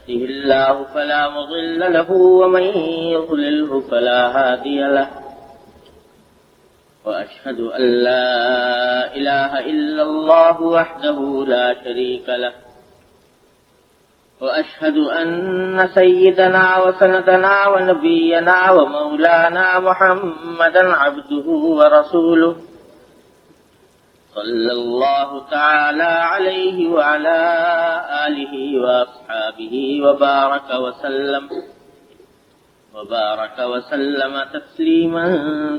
يهده الله فلا مضل له ومن يضلله فلا هادي له وأشهد أن لا إله إلا الله وحده لا شريك له وأشهد أن سيدنا وسندنا ونبينا ومولانا محمدا عبده ورسوله صلى الله تعالى عليه وعلى آله وأصحابه وبارك وسلم تسليما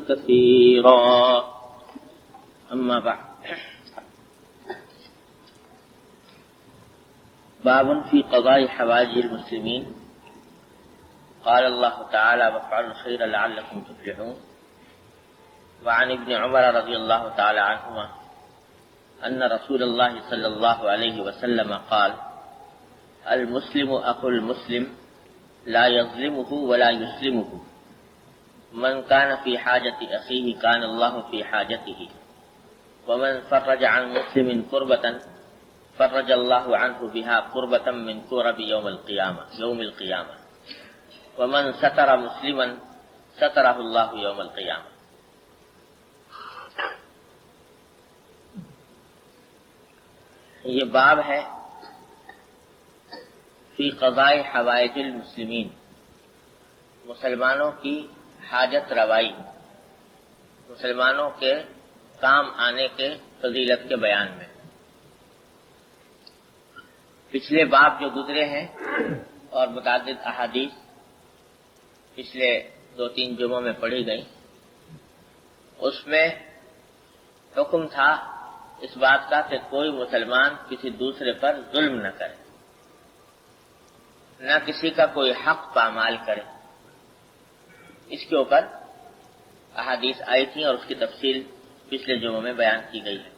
كثيرا. أما بعد، باب في قضاء حوائج المسلمين. قال الله تعالى وافعلوا الخير لعلكم تفلحون. وعن ابن عمر رضي الله تعالى عنهما أن رسول الله صلى الله عليه وسلم قال: المسلم أخو المسلم لا يظلمه ولا يسلمه، من كان في حاجة أخيه كان الله في حاجته، ومن فرج عن مسلم كربة فرج الله عنه بها كربة من كرب يوم القيامة، ومن ستر مسلما ستره الله يوم القيامة. یہ باب ہے فی قضاء حوائج المسلمین، مسلمانوں کی حاجت روائی، مسلمانوں کے کام آنے کے فضیلت کے بیان میں. پچھلے باب جو گزرے ہیں اور متعدد احادیث پچھلے 2-3 جمعوں میں پڑھی گئی، اس میں حکم تھا اس بات کا کہ کوئی مسلمان کسی دوسرے پر ظلم نہ کرے، نہ کسی کا کوئی حق پامال کرے. اس کے اوپر احادیث آئی تھیں اور اس کی تفصیل پچھلے جمعوں میں بیان کی گئی ہے.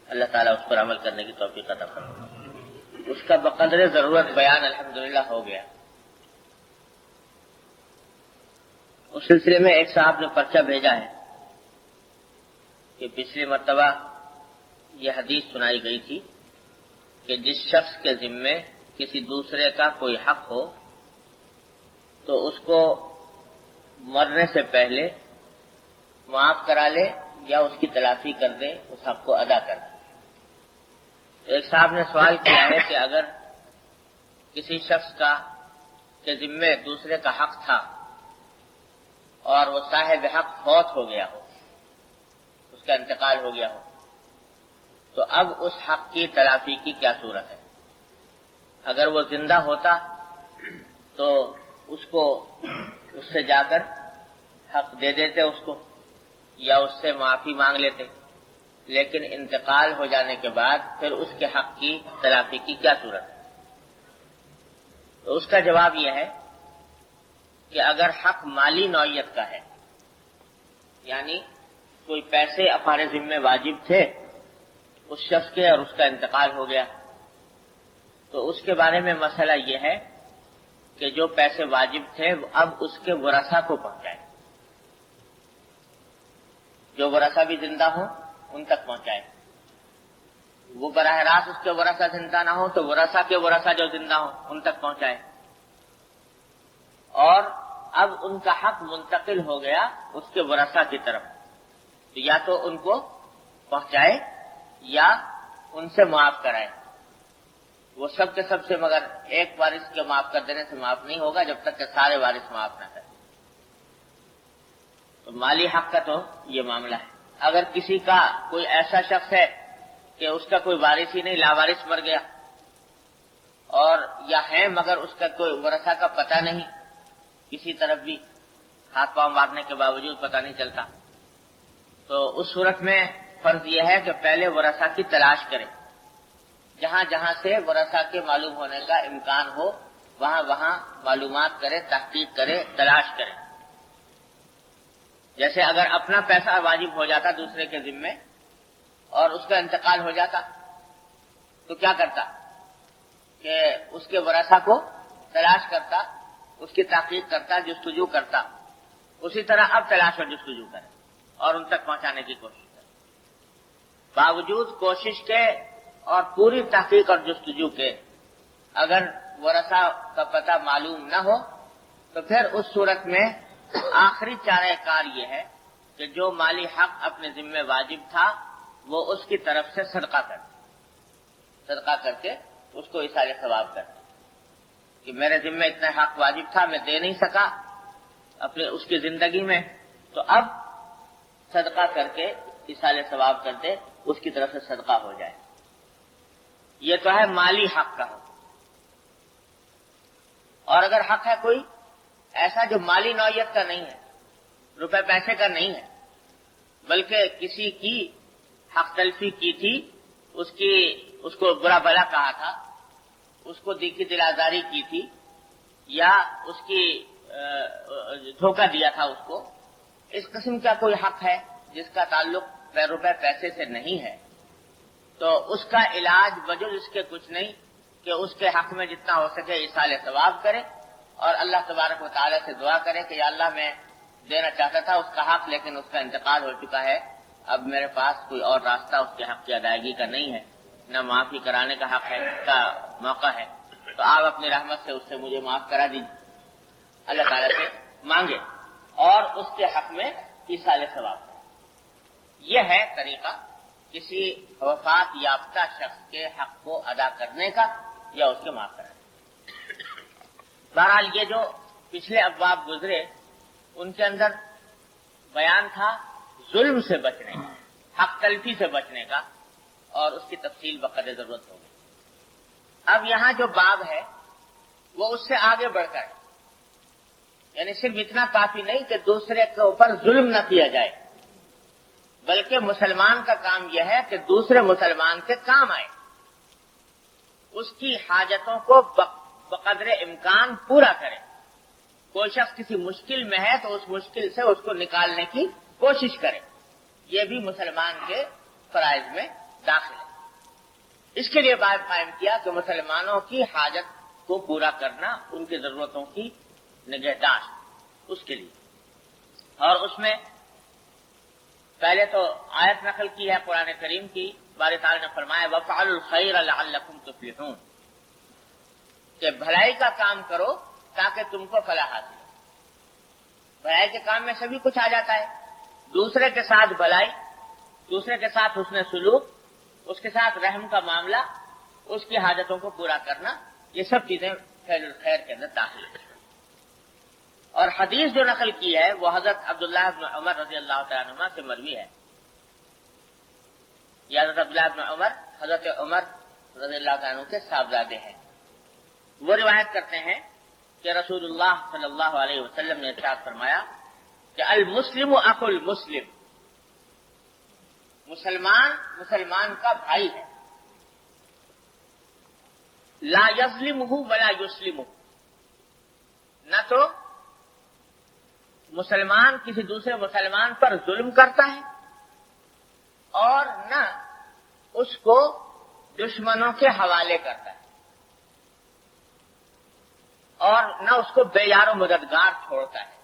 اللہ تعالیٰ اس پر عمل کرنے کی توفیق عطا فرمائے. اس کا بقدر ضرورت بیان الحمدللہ ہو گیا. اس سلسلے میں ایک صاحب نے پرچہ بھیجا ہے کہ پچھلی مرتبہ یہ حدیث سنائی گئی تھی کہ جس شخص کے ذمے کسی دوسرے کا کوئی حق ہو تو اس کو مرنے سے پہلے معاف کرا لے یا اس کی تلافی کر دے، اس حق کو ادا کر دے. ایک صاحب نے سوال کیا ہے کہ اگر کسی شخص کا کے ذمے دوسرے کا حق تھا اور وہ صاحب حق فوت ہو گیا ہو، اس کا انتقال ہو گیا ہو، تو اب اس حق کی تلافی کی کیا صورت ہے؟ اگر وہ زندہ ہوتا تو اس سے جا کر حق دے دیتے اس کو یا اس سے معافی مانگ لیتے، لیکن انتقال ہو جانے کے بعد پھر اس کے حق کی تلافی کی کیا صورت ہے؟ تو اس کا جواب یہ ہے کہ اگر حق مالی نوعیت کا ہے، یعنی کوئی پیسے ہمارے ذمے واجب تھے اس شخص کے اور اس کا انتقال ہو گیا، تو اس کے بارے میں مسئلہ یہ ہے کہ جو پیسے واجب تھے اب اس کے ورثہ کو پہنچائے، جو ورثہ بھی زندہ ہوں ان تک پہنچائے. وہ براہ راست اس کے ورثہ زندہ نہ ہو تو ورثہ کے ورثہ جو زندہ ہوں ان تک پہنچائے. اور اب ان کا حق منتقل ہو گیا اس کے ورثہ کی طرف، تو یا تو ان کو پہنچائے یا ان سے معاف کرائے. وہ سب کے سب سے مگر ایک وارث کے معاف کر دینے سے معاف نہیں ہوگا جب تک کہ سارے وارث معاف نہ کریں. تو مالی حق کا تو یہ معاملہ ہے. اگر کسی کا کوئی ایسا شخص ہے کہ اس کا کوئی وارث ہی نہیں، لاوارث مر گیا، اور یا ہے مگر اس کا کوئی ورثہ کا پتہ نہیں، کسی طرف بھی ہاتھ پاؤں مارنے کے باوجود پتہ نہیں چلتا، تو اس صورت میں فرض یہ ہے کہ پہلے ورثہ کی تلاش کرے. جہاں جہاں سے ورثہ کے معلوم ہونے کا امکان ہو وہاں وہاں معلومات کرے، تحقیق کرے، تلاش کرے. جیسے اگر اپنا پیسہ واجب ہو جاتا دوسرے کے ذمے اور اس کا انتقال ہو جاتا تو کیا کرتا کہ اس کے ورثہ کو تلاش کرتا، اس کی تحقیق کرتا، جستجو کرتا. اسی طرح اب تلاش اور جستجو کرے اور ان تک پہنچانے کی کوشش کرے. باوجود کوشش کے اور پوری تحقیق اور جستجو کے اگر ورثہ کا پتہ معلوم نہ ہو تو پھر اس صورت میں آخری چارہ کار یہ ہے کہ جو مالی حق اپنے ذمہ واجب تھا وہ اس کی طرف سے صدقہ کر کے اس کو ایصال ثواب کرے کہ میرے ذمہ اتنا حق واجب تھا میں دے نہیں سکا اپنے اس کی زندگی میں، تو اب صدقہ کر کے ایصال ثواب کر دے، اس کی طرف سے صدقہ ہو جائے۔ یہ تو ہے مالی حق کا حکم۔ اور اگر حق ہے کوئی ایسا جو مالی نوعیت کا نہیں ہے، روپے پیسے کا نہیں ہے، بلکہ کسی کی حق تلفی کی تھی، اس کو برا بھلا کہا تھا، اس کو دیکھی دل آزاری کی تھی، یا اس کی دھوکہ دیا تھا اس کو، اس قسم کا کوئی حق ہے جس کا تعلق روپے پیسے سے نہیں ہے، تو اس کا علاج بجز اس کے کچھ نہیں کہ اس کے حق میں جتنا ہو سکے ایصال ثواب کرے اور اللہ تبارک و تعالی سے دعا کرے کہ یا اللہ میں دینا چاہتا تھا اس کا حق، لیکن اس کا انتقال ہو چکا ہے، اب میرے پاس کوئی اور راستہ اس کے حق کی ادائیگی کا نہیں ہے، نہ معافی کرانے کا حق ہے، کا موقع ہے، تو آپ اپنی رحمت سے اس سے مجھے معاف کرا دیجیے، اللہ تعالیٰ سے مانگے اور اس کے حق میں ایصال ثواب کرے۔ یہ ہے طریقہ کسی وفات یافتہ شخص کے حق کو ادا کرنے کا یا اس کے معاف کرانے کا۔ بہرحال یہ جو پچھلے ابواب گزرے ان کے اندر بیان تھا ظلم سے بچنے کا، حق تلفی سے بچنے کا، اور اس کی تفصیل بقدر ضرورت ہوگی۔ اب یہاں جو باب ہے وہ اس سے آگے بڑھ کر، یعنی صرف اتنا کافی نہیں کہ دوسرے کے اوپر ظلم نہ کیا جائے، بلکہ مسلمان کا کام یہ ہے کہ دوسرے مسلمان کے کام آئے، اس کی حاجتوں کو بقدر امکان پورا کرے۔ کوئی شخص کسی مشکل میں ہے تو اس مشکل سے اس کو نکالنے کی کوشش کرے، یہ بھی مسلمان کے فرائض میں داخل ہے۔ اس کے لیے بات قائم کیا کہ مسلمانوں کی حاجت کو پورا کرنا، ان کی ضرورتوں کی نگہداشت، اس کے لیے، اور اس میں پہلے تو آیت نقل کی ہے قرآن کریم کی، باری تعالیٰ نے فرمایا وَفْعَلُوا الْخَيْرَ لَعَلَّكُمْ تُفْلِحُونَ، کہ بھلائی کا کام کرو تاکہ تم کو فلاح حاصل ہو۔ بھلائی کے کام میں سبھی کچھ آ جاتا ہے، دوسرے کے ساتھ بھلائی، دوسرے کے ساتھ حسن سلوک، اس کے ساتھ رحم کا معاملہ، اس کی حاجتوں کو پورا کرنا، یہ سب چیزیں فعل الخیر کے اندر داخل ہیں۔ اور حدیث جو نقل کی ہے وہ حضرت عبداللہ بن عمر رضی اللہ تعالیٰ عنہ سے مروی ہے۔ یہ حضرت عبداللہ بن عمر حضرت عمر رضی اللہ تعالیٰ عنہ کے صاحبزادے ہیں۔ وہ روایت کرتے ہیں کہ رسول اللہ صلی اللہ علیہ وسلم نے ارشاد فرمایا کہ المسلم اخو المسلم، مسلمان کا بھائی ہے، لا یظلمہ ولا یسلمہ، نہ تو مسلمان کسی دوسرے مسلمان پر ظلم کرتا ہے اور نہ اس کو دشمنوں کے حوالے کرتا ہے، اور نہ اس کو بے یار و مددگار چھوڑتا ہے۔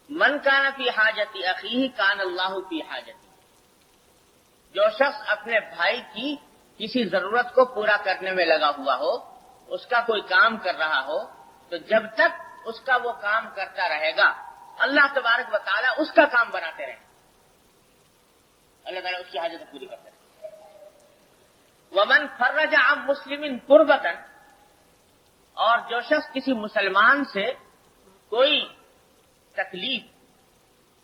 من کان فی حاجت اخیہ کان اللہ فی حاجتی، جو شخص اپنے بھائی کی کسی ضرورت کو پورا کرنے میں لگا ہوا ہو، اس کا کوئی کام کر رہا ہو، تو جب تک اس کا وہ کام کرتا رہے گا اللہ تبارک و تعالیٰ اس کا کام بناتے رہیں، اللہ تعالیٰ اس کی حاجت پوری کرتے رہیں۔ ومن فرج عن مسلم کربۃ، اور جو شخص کسی مسلمان سے کوئی تکلیف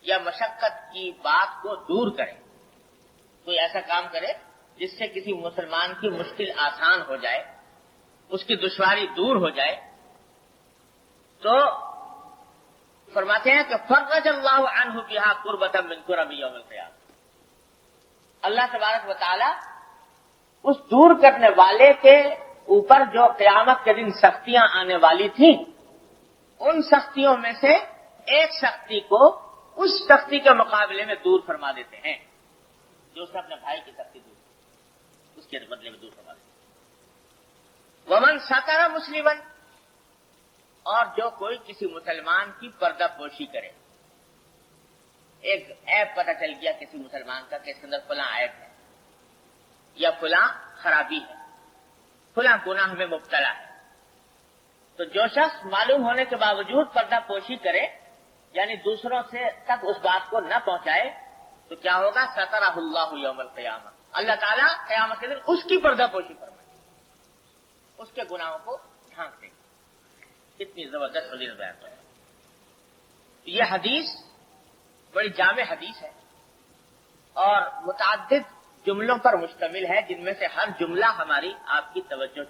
یا مشقت کی بات کو دور کرے، کوئی ایسا کام کرے جس سے کسی مسلمان کی مشکل آسان ہو جائے، اس کی دشواری دور ہو جائے، تو فرماتے ہیں کہ فرج اللہ عنہ بہا قربۃ من کرب یوم القیامہ، اللہ تبارک و تعالی اس دور کرنے والے کے اوپر جو قیامت کے دن سختیاں آنے والی تھیں، ان سختیوں میں سے ایک سختی کو اس سختی کے مقابلے میں دور فرما دیتے ہیں، جو اس نے اپنے بھائی کی سختی دور اس کے بدلے میں دور فرما دیتے ہیں۔ ومن ستر مسلما، اور جو کوئی کسی مسلمان کی پردہ پوشی کرے، ایک عیب پتہ چل گیا کسی مسلمان کا کہ اس کے اندر فلاں عیب ہے یا فلاں خرابی ہے، فلاں گناہ میں مبتلا ہے. تو جو شخص معلوم ہونے کے باوجود پردہ پوشی کرے یعنی دوسروں سے تک اس بات کو نہ پہنچائے تو کیا ہوگا؟ سترہ اللہ یوم القیامہ، اللہ تعالیٰ قیامت کے دن اس کی پردہ پوشی فرمائے، اس کے گناہوں کو ڈھانک دیں گے. کتنی زبردست حدیث بیان کریں. یہ حدیث بڑی جامع حدیث ہے اور متعدد جملوں پر مشتمل ہے، جن میں سے ہر جملہ ہماری آپ کی توجہ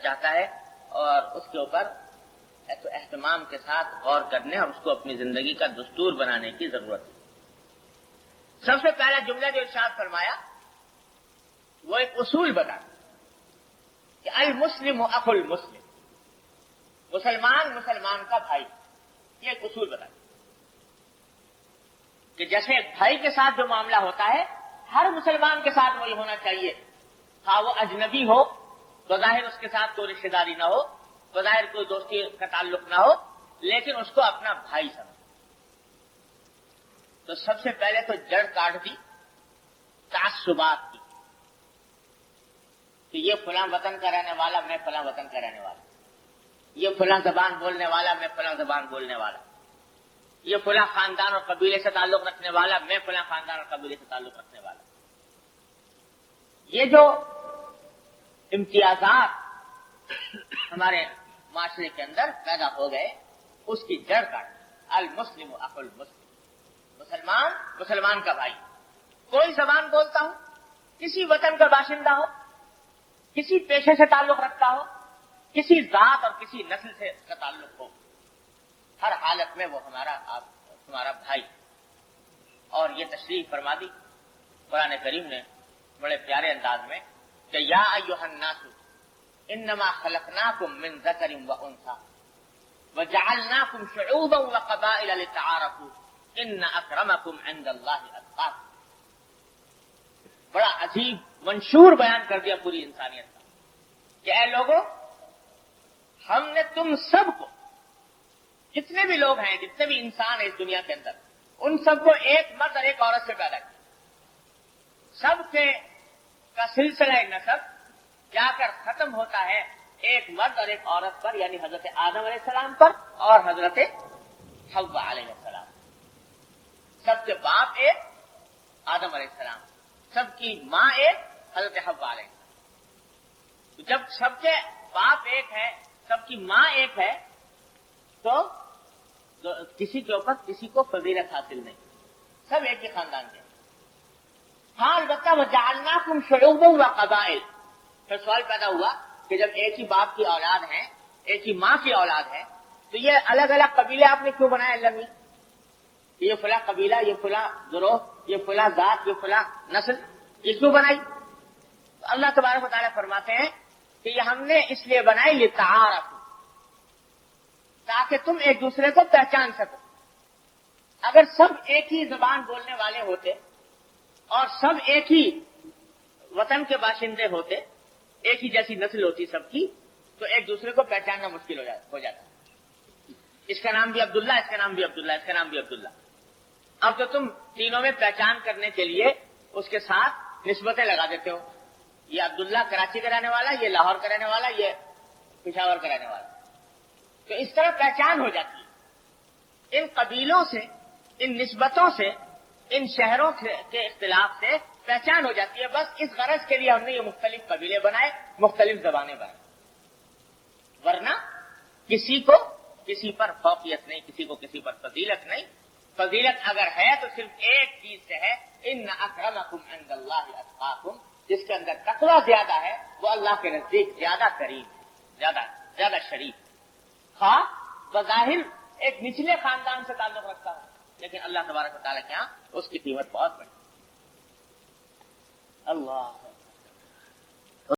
چاہتا ہے اور اس کے اوپر اہتمام کے ساتھ غور کرنے اور اس کو اپنی زندگی کا دستور بنانے کی ضرورت ہے. سب سے پہلا جملہ جو ارشاد فرمایا وہ ایک اصول بتا کہ المسلم اخو المسلم، مسلمان مسلمان کا بھائی. یہ ایک اصول بتا کہ جیسے ایک بھائی کے ساتھ جو معاملہ ہوتا ہے ہر مسلمان کے ساتھ وہی ہونا چاہیے، ہاں وہ اجنبی ہو بظاہر اس کے ساتھ کوئی رشتے داری نہ ہو، بظاہر کوئی دوستی کا تعلق نہ ہو، لیکن اس کو اپنا بھائی سمجھ. تو سب سے پہلے تو جڑ کاٹ دی تعصبات کی کہ یہ فلاں وطن کا رہنے والا، میں فلاں وطن کا رہنے والا، یہ فلاں زبان بولنے والا، میں فلاں زبان بولنے والا، یہ فلاں خاندان اور قبیلے سے تعلق رکھنے والا، میں فلاں خاندان اور قبیلے سے تعلق رکھنے والا. یہ جو امتیازات ہمارے معاشرے کے اندر پیدا ہو گئے اس کی جڑ کاٹ. المسلم اخو المسلم، مسلمان مسلمان کا بھائی. کوئی زبان بولتا ہو، کسی وطن کا باشندہ ہو، کسی پیشے سے تعلق رکھتا ہو، کسی ذات اور کسی نسل سے اس کا تعلق ہو، ہر حالت میں وہ تمہارا بھائی. اور یہ تشریح فرما دی قرآن کریم نے بڑے پیارے انداز میں کہ یا ایھا الناس انما خلقناکم من ذکر وانثی وجعلناکم شعوبا وقبائل لتعارفوا ان اکرمکم عند اللہ اتقاکم. بڑا عجیب منشور بیان کر دیا پوری انسانیت کا کہ اے لوگوں، ہم نے تم سب کو، جتنے بھی لوگ ہیں، جتنے بھی انسان ہیں اس دنیا کے اندر، ان سب کو ایک مرد اور ایک عورت سے پیدا کیا. سب کا سلسلہ نسب جا کر ختم ہوتا ہے ایک مرد اور ایک عورت پر، یعنی حضرت آدم علیہ السلام پر اور حضرت حوا علیہ السلام. سب کے باپ ایک آدم علیہ السلام، سب کی ماں ایک حضرت حوا علیہ السلام. جب سب کے باپ ایک ہے، سب کی ماں ایک ہے، تو کسی کے اوپر کسی کو فضیلت حاصل نہیں، سب ایک ہی خاندان کے. ہاں البتہ وجعلناکم شعوبا وقبائل. پھر سوال پیدا ہوا کہ جب ایک ہی باپ کی اولاد ہے، ایک ہی ماں کی اولاد ہے، تو یہ الگ الگ قبیلے آپ نے کیوں بنائے اللہ نے؟ یہ فلاں قبیلہ، یہ فلاں گروہ، یہ فلاں ذات، یہ فلاں نسل، یہ کیوں بنائی؟ تو اللہ تبارک و تعالیٰ فرماتے ہیں کہ یہ ہم نے اس لیے بنائی لتعارفوا، تاکہ تم ایک دوسرے کو پہچان سکو. اگر سب ایک ہی زبان بولنے والے ہوتے اور سب ایک ہی وطن کے باشندے ہوتے، ایک ہی جیسی نسل ہوتی سب کی، تو ایک دوسرے کو پہچاننا مشکل ہو جاتا. اس کا نام بھی عبداللہ، اس کا نام بھی عبداللہ، اس کا نام بھی عبداللہ. اب تو تم تینوں میں پہچان کرنے کے لیے اس کے ساتھ نسبتیں لگا دیتے ہو، یہ عبداللہ کراچی کا رہنے والا، یہ لاہور کا رہنے والا، یہ پشاور کا رہنے والا. تو اس طرح پہچان ہو جاتی ہے. ان قبیلوں سے، ان نسبتوں سے، ان شہروں کے اختلاف سے پہچان ہو جاتی ہے. بس اس غرض کے لیے ہم نے یہ مختلف قبیلے بنائے، مختلف زبانیں بنائے. ورنہ کسی کو کسی پر فوقیت نہیں، کسی کو کسی پر فضیلت نہیں. فضیلت اگر ہے تو صرف ایک چیز سے ہے، ان اکرمکم عند اللہ اتقاکم. جس کے اندر تقوی زیادہ ہے وہ اللہ کے نزدیک زیادہ کریم ہے، زیادہ شریف. ہاں بظاہر ایک نچلے خاندان سے تعلق رکھتا ہے، لیکن اللہ تبارک و تعالیٰ کے یہاں اس کی قیمت بہت بڑی. اللہ